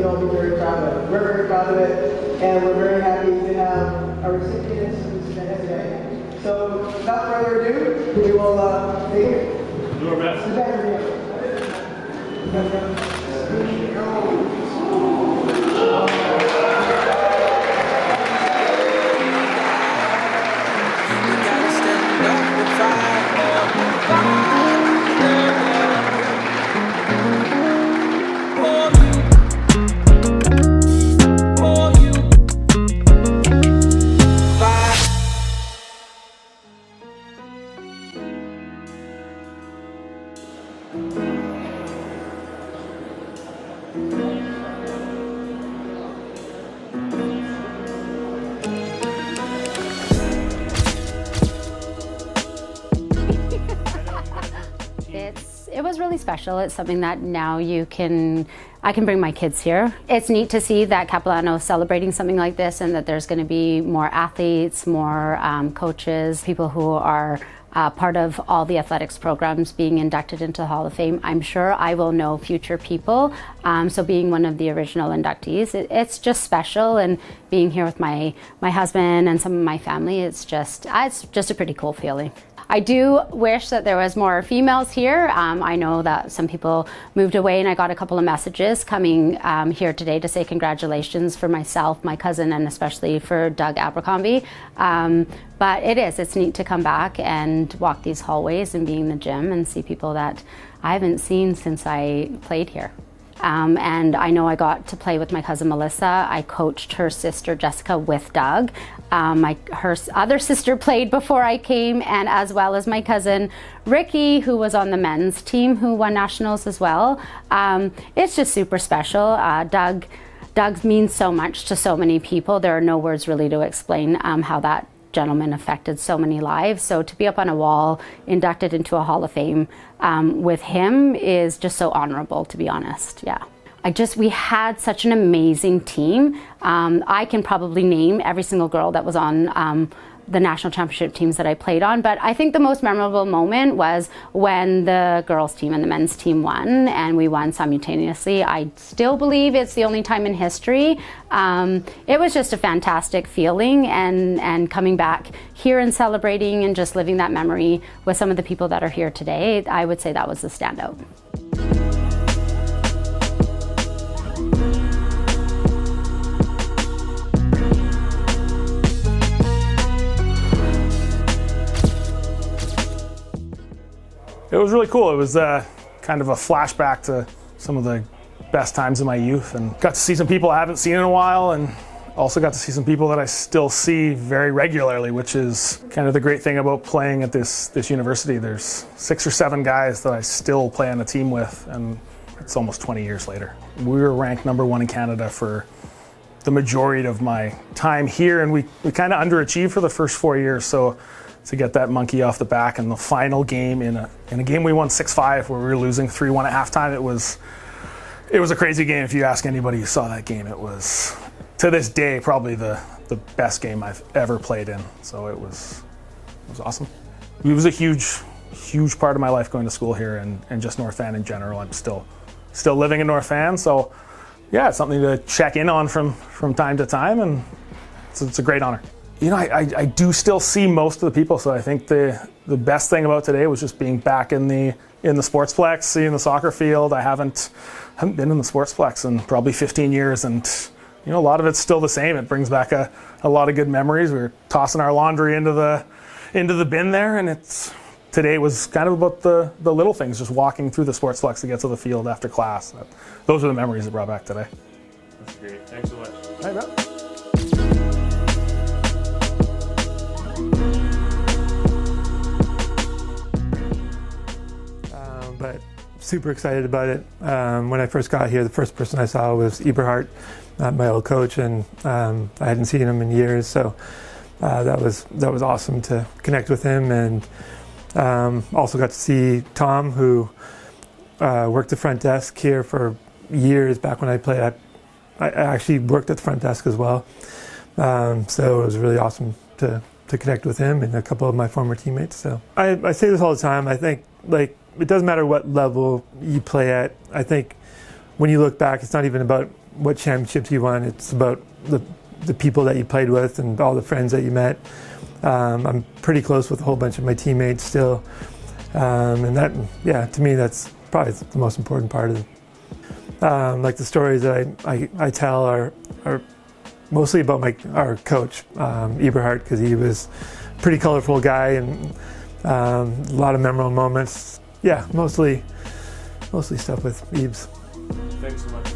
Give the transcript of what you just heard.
can all be very proud of. We're very proud of it, and we're very happy to have our recipients who's ahead today. So, without further ado, we will begin. Do our best. It was really special. It's something that now I can bring my kids here. It's neat to see that Capilano is celebrating something like this and that there's going to be more athletes, more coaches, people who are part of all the athletics programs being inducted into the Hall of Fame. I'm sure I will know future people. So being one of the original inductees, it's just special, and being here with my husband and some of my family, it's just a pretty cool feeling. I do wish that there was more females here. I know that some people moved away, and I got a couple of messages coming here today to say congratulations for myself, my cousin, and especially for Doug Abercrombie. But it's neat to come back and walk these hallways and be in the gym and see people that I haven't seen since I played here. And I know I got to play with my cousin Melissa. I coached her sister Jessica with Doug. Her other sister played before I came, and as well as my cousin Ricky, who was on the men's team, who won nationals as well. It's just super special. Doug means so much to so many people. There are no words really to explain how that gentleman affected so many lives. So to be up on a wall, inducted into a Hall of Fame with him is just so honorable, to be honest. Yeah. We had such an amazing team. I can probably name every single girl that was on the national championship teams that I played on, but I think the most memorable moment was when the girls team and the men's team won, and we won simultaneously. I still believe it's the only time in history. It was just a fantastic feeling, and coming back here and celebrating and just living that memory with some of the people that are here today, I would say that was the standout. It was really cool. It was kind of a flashback to some of the best times in my youth, and got to see some people I haven't seen in a while, and also got to see some people that I still see very regularly, which is kind of the great thing about playing at this university. There's 6 or 7 guys that I still play on a team with, and it's almost 20 years later. We were ranked #1 in Canada for the majority of my time here, and we kind of underachieved for the first 4 years. So to get that monkey off the back in the final game in a game we won 6-5, where we were losing 3-1 at halftime, it was a crazy game. If you ask anybody who saw that game, it was, to this day, probably the best game I've ever played in. So it was awesome. It was a huge part of my life going to school here, and just North Van in general. I'm still living in North Van, so yeah, it's something to check in on from time to time, and it's a great honor. You know, I do still see most of the people, so I think the best thing about today was just being back in the Sportsplex, seeing the soccer field. I haven't been in the Sportsplex in probably 15 years, and you know, a lot of it's still the same. It brings back a lot of good memories. We were tossing our laundry into the bin there, and today was kind of about the little things, just walking through the Sportsplex to get to the field after class. Those are the memories it brought back today. That's great. Thanks so much. Hey, man. But super excited about it. When I first got here, the first person I saw was Eberhardt, my old coach, and I hadn't seen him in years, so that was awesome to connect with him, and also got to see Tom, who worked the front desk here for years. Back when I played, I actually worked at the front desk as well, so it was really awesome to connect with him and a couple of my former teammates. So I say this all the time. I think, it doesn't matter what level you play at. I think when you look back, it's not even about what championships you won. It's about the people that you played with and all the friends that you met. I'm pretty close with a whole bunch of my teammates still. And that, yeah, to me, that's probably the most important part of it. Like the stories that I tell are mostly about our coach, Eberhard, because he was a pretty colorful guy and a lot of memorable moments. Yeah, mostly stuff with Ebes. Thanks so much.